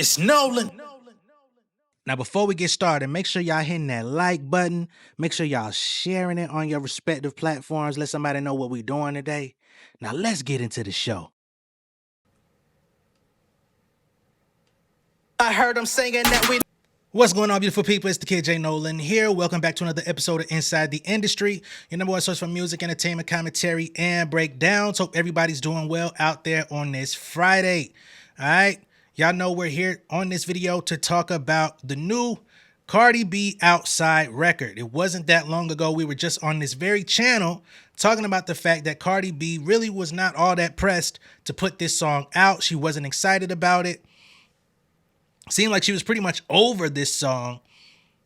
It's Nolan. Now, before we get started, make sure y'all hitting that like button. Make sure y'all sharing it on your respective platforms. Let somebody know what we're doing today. Now, let's get into the show. I heard them singing that we. What's going on, beautiful people? It's the kid J Nolan here. Welcome back to another episode of Inside the Industry, your number one source for music, entertainment, commentary, and breakdowns. Hope everybody's doing well out there on this Friday. All right. Y'all know we're here on this video to talk about the new Cardi B Outside record. It wasn't that long ago. We were just on this very channel talking about the fact that Cardi B really was not all that pressed to put this song out. She wasn't excited about it. Seemed like she was pretty much over this song,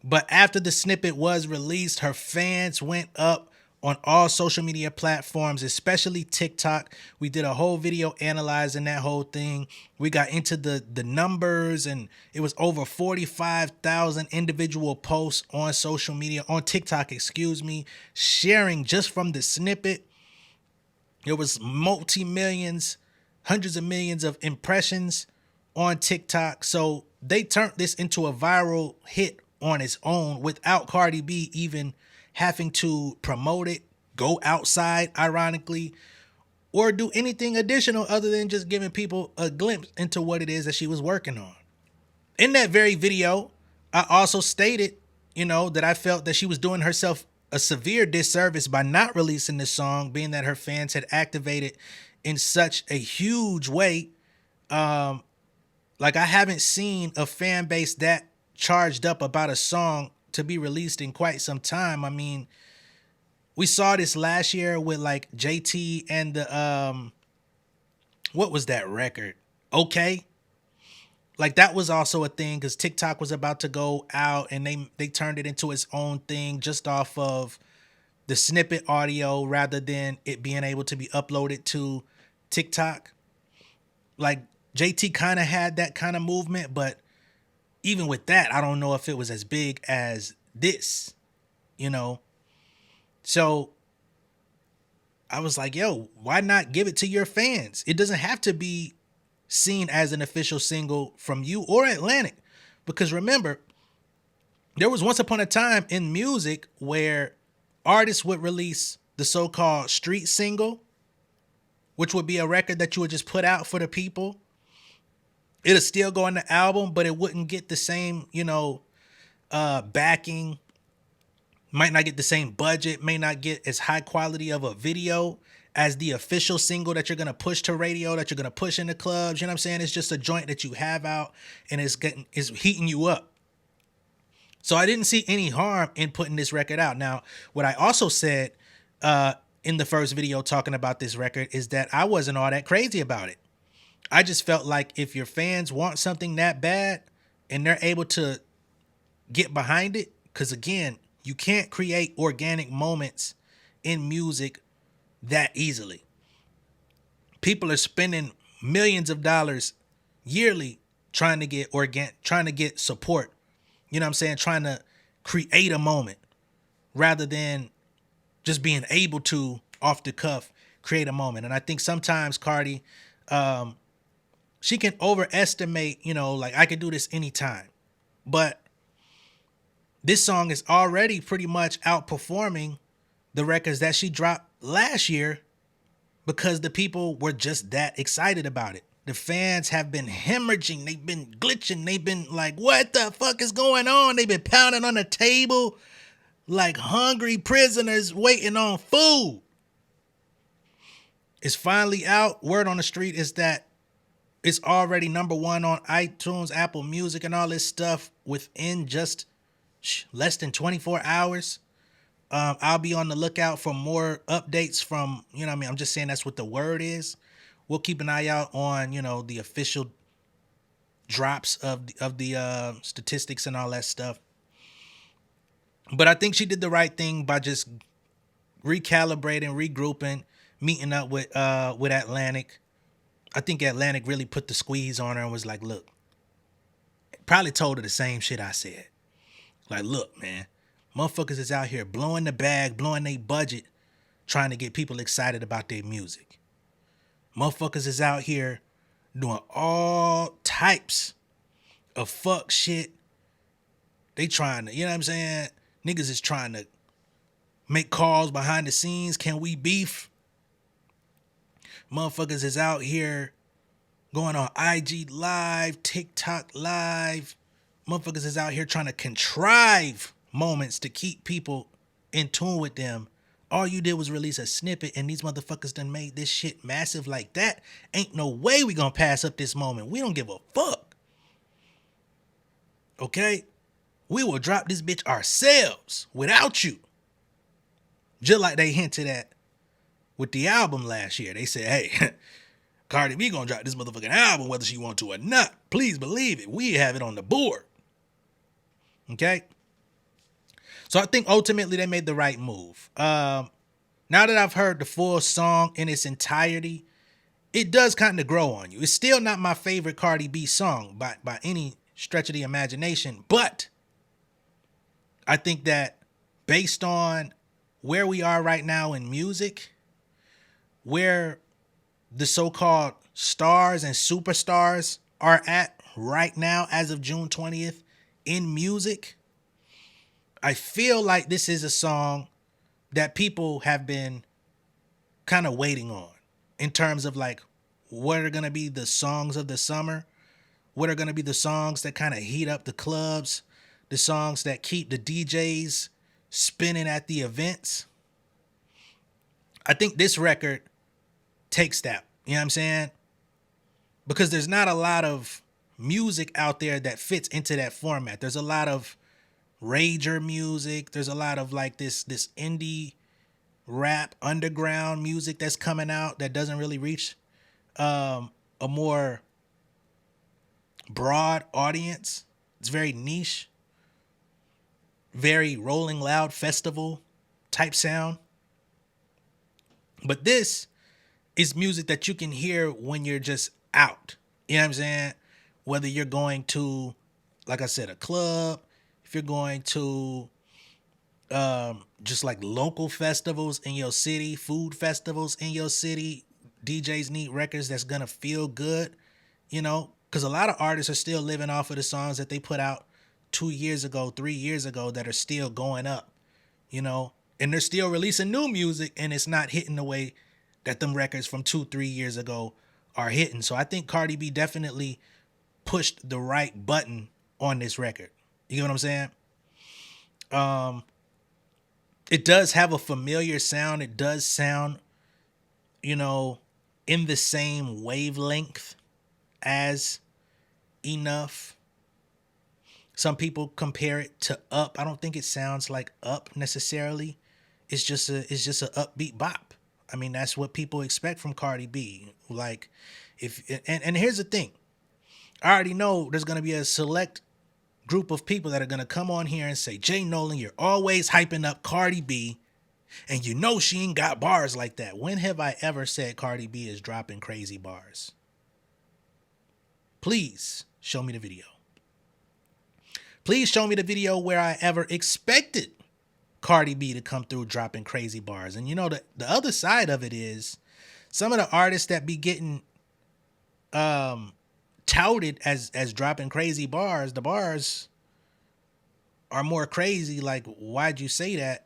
but after the snippet was released, her fans went up on all social media platforms, especially TikTok. We did a whole video analyzing that whole thing. We got into the numbers, and it was over 45,000 individual posts on social media, on TikTok, sharing just from the snippet. There was multi-millions, hundreds of millions of impressions on TikTok. So they turned this into a viral hit on its own without Cardi B even having to promote it, go outside, ironically, or do anything additional other than just giving people a glimpse into what it is that she was working on. In that very video, I also stated, that I felt that she was doing herself a severe disservice by not releasing this song, being that her fans had activated in such a huge way. Like, I haven't seen a fan base that charged up about a song to be released in quite some time. I mean, we saw this last year with like JT and the what was that record? Okay. Like, that was also a thing because TikTok was about to go out and they turned it into its own thing just off of the snippet audio rather than it being able to be uploaded to TikTok. Like, JT kind of had that kind of movement, but even with that, I don't know if it was as big as this, So I was like, yo, why not give it to your fans? It doesn't have to be seen as an official single from you or Atlantic. Because remember, there was once upon a time in music where artists would release the so-called street single, which would be a record that you would just put out for the people. It'll still go on the album, but it wouldn't get the same, backing. Might not get the same budget, may not get as high quality of a video as the official single that you're going to push to radio, that you're going to push in the clubs. You know what I'm saying? It's just a joint that you have out and it's heating you up. So I didn't see any harm in putting this record out. Now, what I also said in the first video talking about this record is that I wasn't all that crazy about it. I just felt like if your fans want something that bad and they're able to get behind it, because again, you can't create organic moments in music that easily. People are spending millions of dollars yearly trying to get support. You know what I'm saying? Trying to create a moment rather than just being able to off the cuff create a moment. And I think sometimes Cardi, she can overestimate, like, I could do this anytime. But this song is already pretty much outperforming the records that she dropped last year because the people were just that excited about it. The fans have been hemorrhaging. They've been glitching. They've been like, what the fuck is going on? They've been pounding on the table like hungry prisoners waiting on food. It's finally out. Word on the street is that it's already number one on iTunes, Apple Music, and all this stuff within just less than 24 hours. I'll be on the lookout for more updates from, I'm just saying that's what the word is. We'll keep an eye out on, the official drops of the statistics and all that stuff. But I think she did the right thing by just recalibrating, regrouping, meeting up with Atlantic. I think Atlantic really put the squeeze on her and was like, look, probably told her the same shit I said. Like, look, man, motherfuckers is out here blowing the bag, blowing their budget, trying to get people excited about their music. Motherfuckers is out here doing all types of fuck shit. They trying to, you know what I'm saying? Niggas is trying to make calls behind the scenes. Can we beef? Motherfuckers is out here going on IG Live, TikTok Live. Motherfuckers is out here trying to contrive moments to keep people in tune with them. All you did was release a snippet and these motherfuckers done made this shit massive like that. Ain't no way we gonna pass up this moment. We don't give a fuck. Okay? We will drop this bitch ourselves without you. Just like they hinted at with the album last year. They said, hey, Cardi B gonna drop this motherfucking album whether she want to or not. Please believe it. We have it on the board. Okay? So I think ultimately they made the right move. Now that I've heard the full song in its entirety, it does kind of grow on you. It's still not my favorite Cardi B song by any stretch of the imagination, but I think that based on where we are right now in music, where the so-called stars and superstars are at right now as of June 20th in music, I feel like this is a song that people have been kind of waiting on in terms of like what are going to be the songs of the summer, what are going to be the songs that kind of heat up the clubs, the songs that keep the DJs spinning at the events. I think this record takes that, you know what I'm saying? Because there's not a lot of music out there that fits into that format. There's a lot of rager music. There's a lot of like this indie rap underground music that's coming out that doesn't really reach a more broad audience. It's very niche, very Rolling Loud festival type sound. But this is music that you can hear when you're just out. You know what I'm saying? Whether you're going to, like I said, a club, if you're going to just like local festivals in your city, food festivals in your city, DJs need records that's gonna feel good, you know, because a lot of artists are still living off of the songs that they put out 2 years ago, 3 years ago that are still going up, you know, and they're still releasing new music and it's not hitting the way that them records from 2-3 years ago are hitting. So I think Cardi B definitely pushed the right button on this record. You get what I'm saying? It does have a familiar sound. It does sound, you know, in the same wavelength as Enough. Some people compare it to Up. I don't think it sounds like Up necessarily. It's just a upbeat bop. I mean, that's what people expect from Cardi B. Like, and here's the thing. I already know there's gonna be a select group of people that are gonna come on here and say, J Nolan, you're always hyping up Cardi B, and you know she ain't got bars like that. When have I ever said Cardi B is dropping crazy bars? Please show me the video. Please show me the video where I ever expected Cardi B to come through dropping crazy bars. And you know, the other side of it is some of the artists that be getting touted as dropping crazy bars, the bars are more crazy. Like, why'd you say that?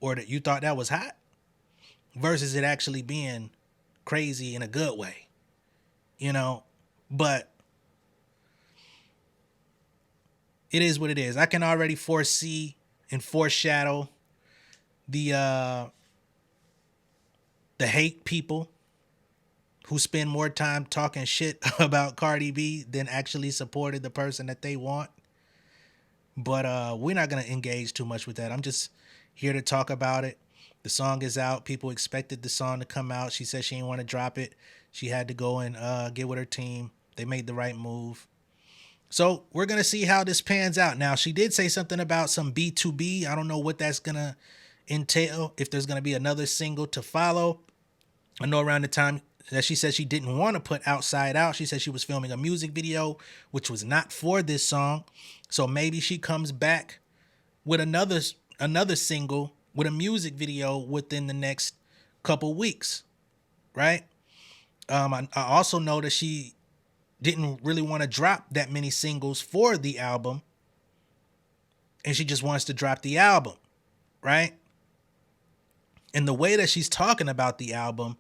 Or that you thought that was hot? Versus it actually being crazy in a good way, you know? But it is what it is. I can already foresee and foreshadow the hate people who spend more time talking shit about Cardi B than actually supported the person that they want. But we're not going to engage too much with that. I'm just here to talk about it. The song is out. People expected the song to come out. She said she didn't want to drop it. She had to go and get with her team. They made the right move. So we're going to see how this pans out. Now, she did say something about some B2B. I don't know what that's going to entail, if there's going to be another single to follow. I know around the time that she said she didn't want to put Outside Out, she said she was filming a music video, which was not for this song. So maybe she comes back with another single with a music video within the next couple weeks, right? I also know that she didn't really want to drop that many singles for the album, and she just wants to drop the album, right? And the way that she's talking about the album,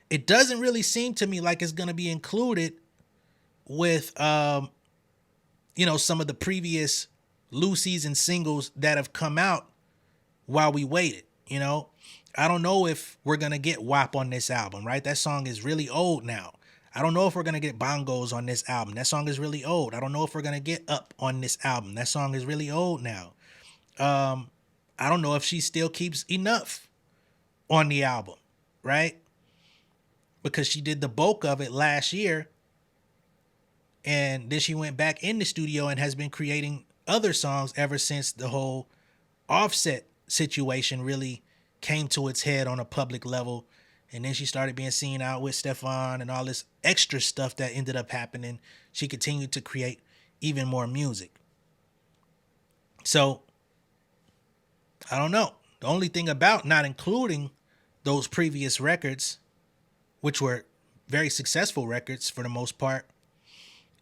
it doesn't really seem to me like it's going to be included with, some of the previous Lucy's and singles that have come out while we waited. I don't know if we're going to get WAP on this album, right? That song is really old now. I don't know if we're going to get Bongos on this album. That song is really old. I don't know if we're going to get Up on this album. That song is really old now. I don't know if she still keeps Enough on the album, right? Because she did the bulk of it last year. And then she went back in the studio and has been creating other songs ever since the whole Offset situation really came to its head on a public level. And then she started being seen out with Stefan and all this extra stuff that ended up happening. She continued to create even more music. So, I don't know. The only thing about not including those previous records, which were very successful records for the most part,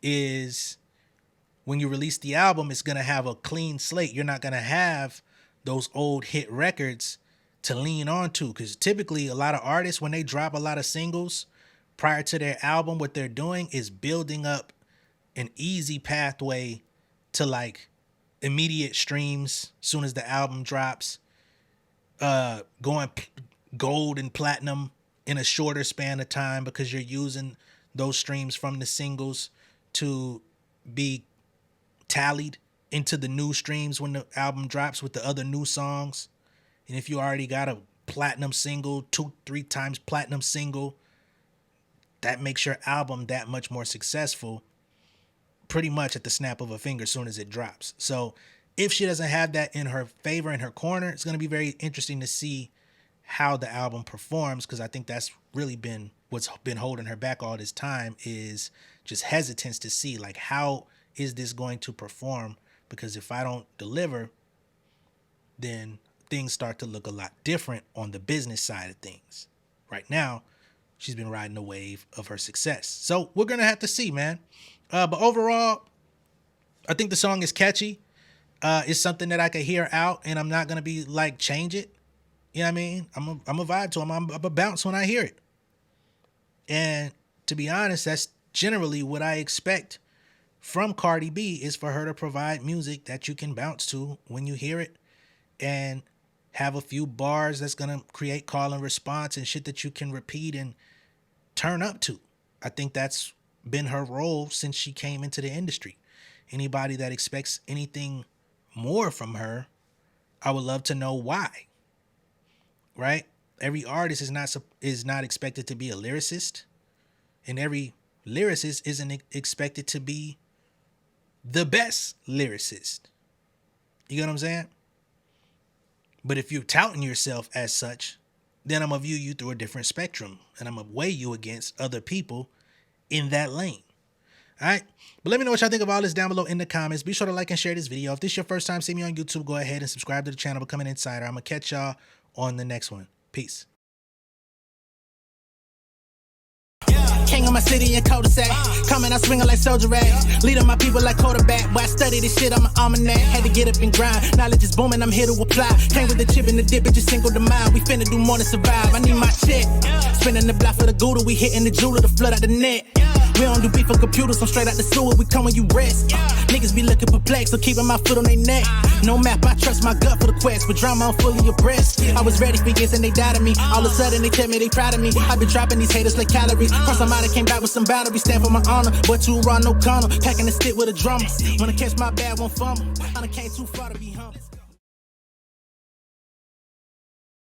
is when you release the album, it's going to have a clean slate. You're not going to have those old hit records to lean on to, because typically a lot of artists, when they drop a lot of singles prior to their album, what they're doing is building up an easy pathway to like immediate streams soon as the album drops, going gold and platinum in a shorter span of time, because you're using those streams from the singles to be tallied into the new streams when the album drops with the other new songs. And if you already got a platinum single, 2-3 times platinum single, that makes your album that much more successful pretty much at the snap of a finger as soon as it drops. So if she doesn't have that in her favor, in her corner, it's going to be very interesting to see how the album performs, because I think that's really been what's been holding her back all this time, is just hesitance to see, like, how is this going to perform? Because if I don't deliver, then things start to look a lot different on the business side of things. Right now, she's been riding the wave of her success. So we're going to have to see, man. But overall, I think the song is catchy. It's something that I could hear out, and I'm not going to be like, change it. You know what I mean? I'm a vibe to him. I'm a bounce when I hear it. And to be honest, that's generally what I expect from Cardi B, is for her to provide music that you can bounce to when you hear it, and have a few bars that's going to create call and response and shit that you can repeat and turn up to. I think that's been her role since she came into the industry. Anybody that expects anything more from her, I would love to know why. Right? Every artist is not expected to be a lyricist, and every lyricist isn't expected to be the best lyricist. You get what I'm saying? But if you're touting yourself as such, then I'm going to view you through a different spectrum, and I'm going to weigh you against other people in that lane. All right? But let me know what y'all think of all this down below in the comments. Be sure to like and share this video. If this is your first time seeing me on YouTube, go ahead and subscribe to the channel, become an insider. I'm going to catch y'all on the next one. Peace. King of my city and cul-de-sac. Coming out swinging like soldier rags. Leading my people like quarterback. But I study this shit, I'm an almanac. Had to get up and grind. Knowledge is booming, I'm here to apply. Came with the chip and the dip, it just single the mind. We finna do more than survive. I need my check. Spinning the block for the Gouda. We hitting the jeweler to flood out the net. We don't do beef for computers, I'm straight out the sewer. We come when you rest. Niggas be looking perplexed, so keeping my foot on their neck. No map, I trust my gut for the quest. But drama, I'm fully abreast. I was ready for years and they died of me. All of a sudden they tell me they proud of me. I been dropping these haters like calories. Cross them out, I came back with some boundaries. Stand for my honor, but you run no corner. Packing the stick with a drummer. Wanna catch my bad, won't fumble. I done came too far to be humble.